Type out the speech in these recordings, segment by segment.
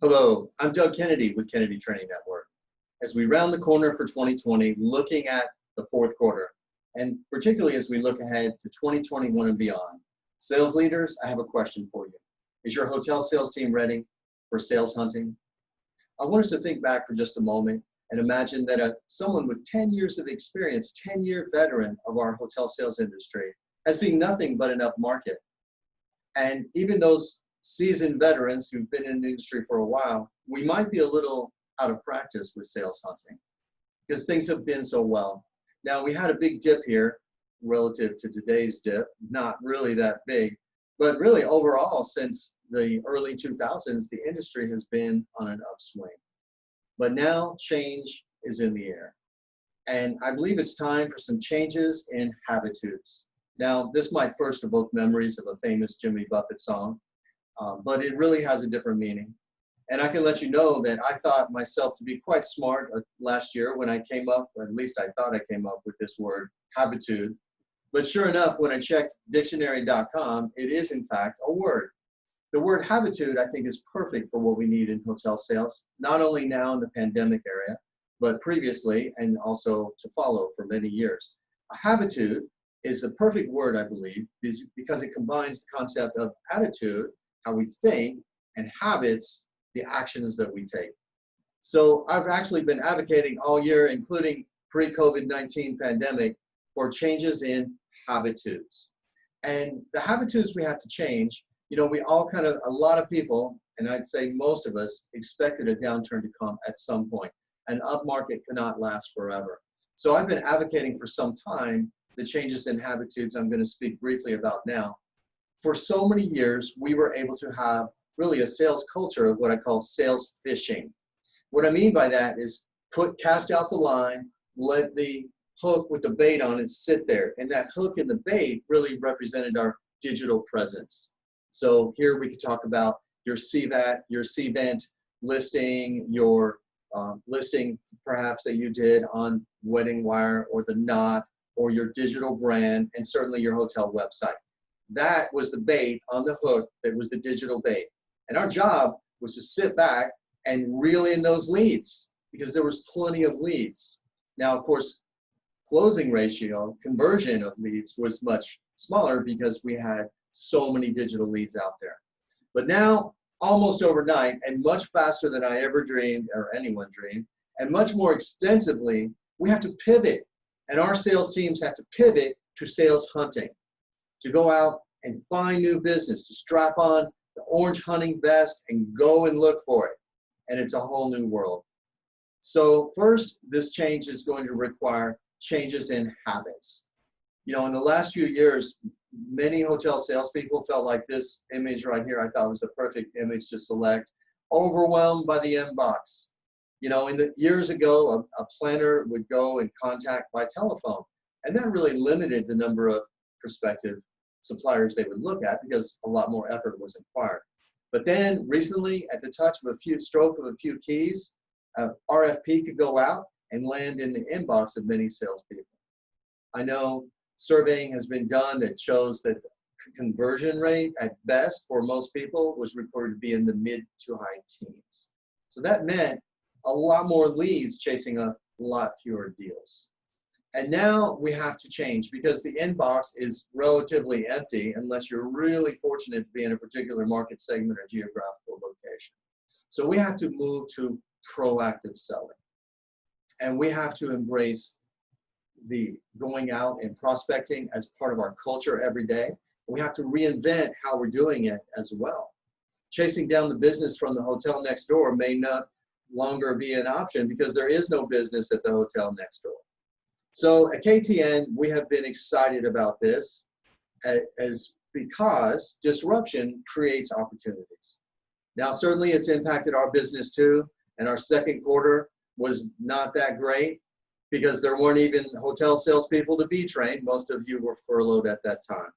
Hello, I'm Doug Kennedy with Kennedy Training Network. As we round the corner for 2020, looking at the fourth quarter, and particularly as we look ahead to 2021 and beyond, sales leaders, I have a question for you. Is your hotel sales team ready for sales hunting? I want us to think back for just a moment and imagine that someone with 10 years of experience, 10-year veteran of our hotel sales industry, has seen nothing but an up market. And even those seasoned veterans who've been in the industry for a while, we might be a little out of practice with sales hunting because things have been so well. Now, we had a big dip here relative to today's dip, not really that big, but really overall since the early 2000s, the industry has been on an upswing. But now change is in the air. And I believe it's time for some changes in Habitudes. Now, this might first evoke memories of a famous Jimmy Buffett song, but it really has a different meaning. And I can let you know that I thought myself to be quite smart last year when I came up, or at least I thought I came up with this word, habitude. But sure enough, when I checked dictionary.com, it is in fact a word. The word habitude, I think, is perfect for what we need in hotel sales, not only now in the pandemic area, but previously and also to follow for many years. A habitude is a perfect word, I believe, because it combines the concept of attitude, how we think, and habits, the actions that we take. So I've actually been advocating all year, including pre-COVID-19 pandemic, for changes in habitudes. And the habitudes we have to change, we all a lot of people, and I'd say most of us, expected a downturn to come at some point. An up market cannot last forever. So I've been advocating for some time the changes in habitudes I'm going to speak briefly about now. For so many years, we were able to have really a sales culture of what I call sales fishing. What I mean by that is cast out the line, let the hook with the bait on it sit there. And that hook and the bait really represented our digital presence. So here we could talk about your CVAT, your CVent listing, your listing perhaps that you did on Wedding Wire or the Knot, or your digital brand, and certainly your hotel website. That was the bait on the hook that was the digital bait. And our job was to sit back and reel in those leads because there was plenty of leads. Now, of course, closing ratio, conversion of leads was much smaller because we had so many digital leads out there. But now, almost overnight, and much faster than I ever dreamed or anyone dreamed, and much more extensively, we have to pivot. And our sales teams have to pivot to sales hunting, to go out and find new business, to strap on the orange hunting vest and go and look for it. And it's a whole new world. So first, this change is going to require changes in habits. In the last few years, many hotel salespeople felt like this image right here, I thought was the perfect image to select, overwhelmed by the inbox. In the years ago, a planner would go and contact by telephone, and that really limited the number of prospective suppliers they would look at because a lot more effort was required. But then recently, at the touch of a stroke of a few keys, RFP could go out and land in the inbox of many salespeople. I know surveying has been done that shows that the conversion rate at best for most people was reported to be in the mid to high teens. So that meant a lot more leads chasing a lot fewer deals. And now we have to change because the inbox is relatively empty unless you're really fortunate to be in a particular market segment or geographical location. So we have to move to proactive selling. And we have to embrace the going out and prospecting as part of our culture every day. We have to reinvent how we're doing it as well. Chasing down the business from the hotel next door may not longer be an option because there is no business at the hotel next door. So at KTN, we have been excited about this because disruption creates opportunities. Now, certainly it's impacted our business too, and our second quarter was not that great because there weren't even hotel salespeople to be trained. Most of you were furloughed at that time.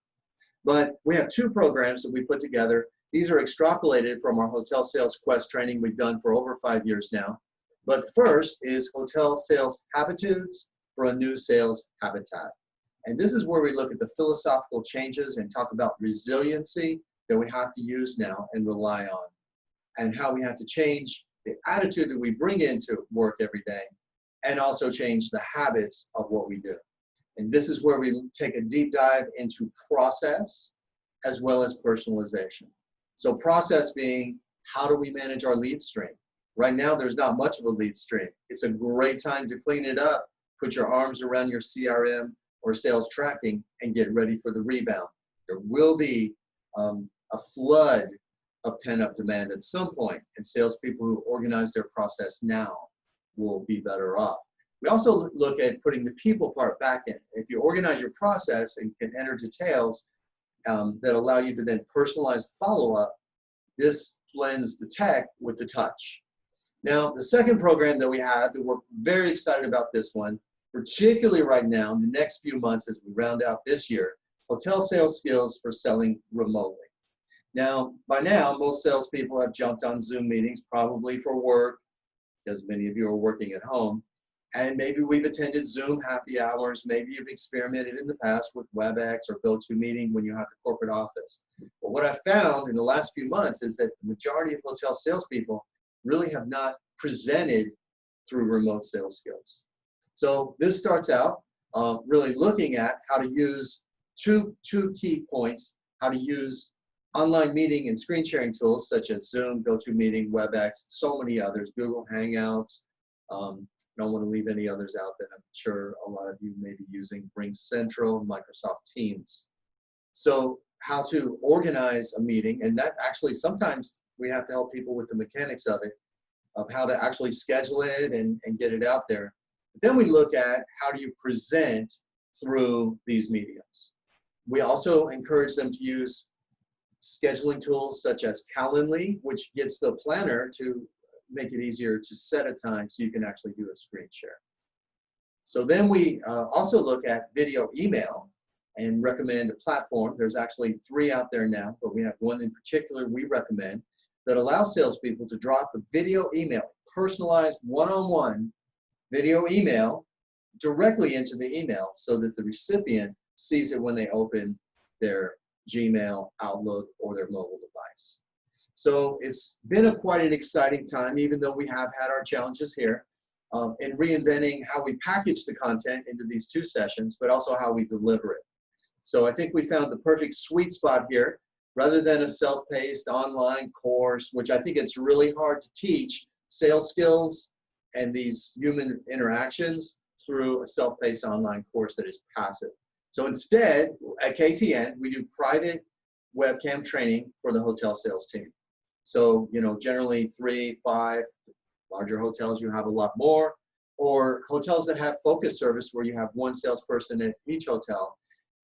But we have two programs that we put together. These are extrapolated from our hotel sales quest training we've done for over 5 years now. But first is hotel sales habitudes for a new sales habitat. And this is where we look at the philosophical changes and talk about resiliency that we have to use now and rely on. and how we have to change the attitude that we bring into work every day, and also change the habits of what we do. And this is where we take a deep dive into process as well as personalization. So process being, how do we manage our lead stream? Right now, there's not much of a lead stream. It's a great time to clean it up, put your arms around your CRM or sales tracking, and get ready for the rebound. There will be a flood of pent-up demand at some point, and salespeople who organize their process now will be better off. We also look at putting the people part back in. If you organize your process and can enter details that allow you to then personalize follow-up, this blends the tech with the touch. Now, the second program that we have, that we're very excited about this one, particularly right now in the next few months as we round out this year, hotel sales skills for selling remotely. Now, by now, most salespeople have jumped on Zoom meetings, probably for work, because many of you are working at home. And maybe we've attended Zoom happy hours. Maybe you've experimented in the past with WebEx or GoToMeeting when you have the corporate office. But what I found in the last few months is that the majority of hotel salespeople really have not presented through remote sales skills. So this starts out really looking at how to use two key points, how to use online meeting and screen sharing tools such as Zoom, GoToMeeting, WebEx, so many others, Google Hangouts. Don't want to leave any others out that I'm sure a lot of you may be using, Bring Central, Microsoft Teams. So how to organize a meeting, and that actually sometimes we have to help people with the mechanics of it, of how to actually schedule it and get it out there. But then we look at how do you present through these mediums. We also encourage them to use scheduling tools such as Calendly, which gets the planner to make it easier to set a time so you can actually do a screen share. So then we also look at video email and recommend a platform. There's actually 3 out there now, but we have one in particular we recommend that allows salespeople to drop a video email, personalized one-on-one video email directly into the email so that the recipient sees it when they open their Gmail, Outlook, or their mobile device. So it's been quite an exciting time, even though we have had our challenges here in reinventing how we package the content into these 2 sessions, but also how we deliver it. So I think we found the perfect sweet spot here. Rather than a self-paced online course, which I think it's really hard to teach sales skills and these human interactions through a self-paced online course that is passive. So instead, at KTN, we do private webcam training for the hotel sales team. So, generally 3, 5, larger hotels, you have a lot more, or hotels that have focus service where you have 1 salesperson at each hotel.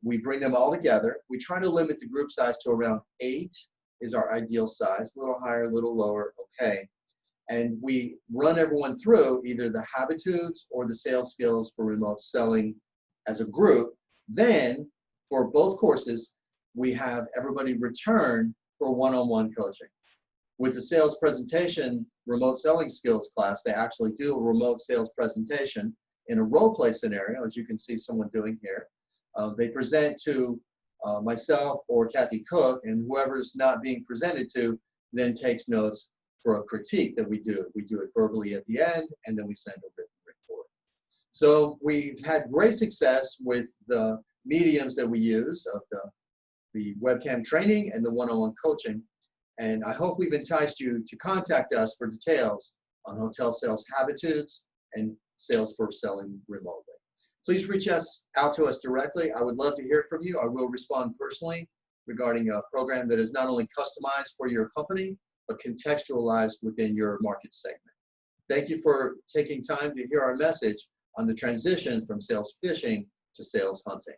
We bring them all together. We try to limit the group size to around 8 is our ideal size, a little higher, a little lower, okay. And we run everyone through either the Habitudes or the sales skills for remote selling as a group. Then, for both courses, we have everybody return for one-on-one coaching. With the sales presentation, remote selling skills class, they actually do a remote sales presentation in a role play scenario, as you can see someone doing here. They present to myself or Kathy Cook, and whoever's not being presented to then takes notes for a critique that we do. We do it verbally at the end, and then we send a written report. So we've had great success with the mediums that we use of the webcam training and the one-on-one coaching. And I hope we've enticed you to contact us for details on hotel sales habitudes and sales for selling remotely. Please reach out to us directly. I would love to hear from you. I will respond personally regarding a program that is not only customized for your company, but contextualized within your market segment. Thank you for taking time to hear our message on the transition from sales fishing to sales hunting.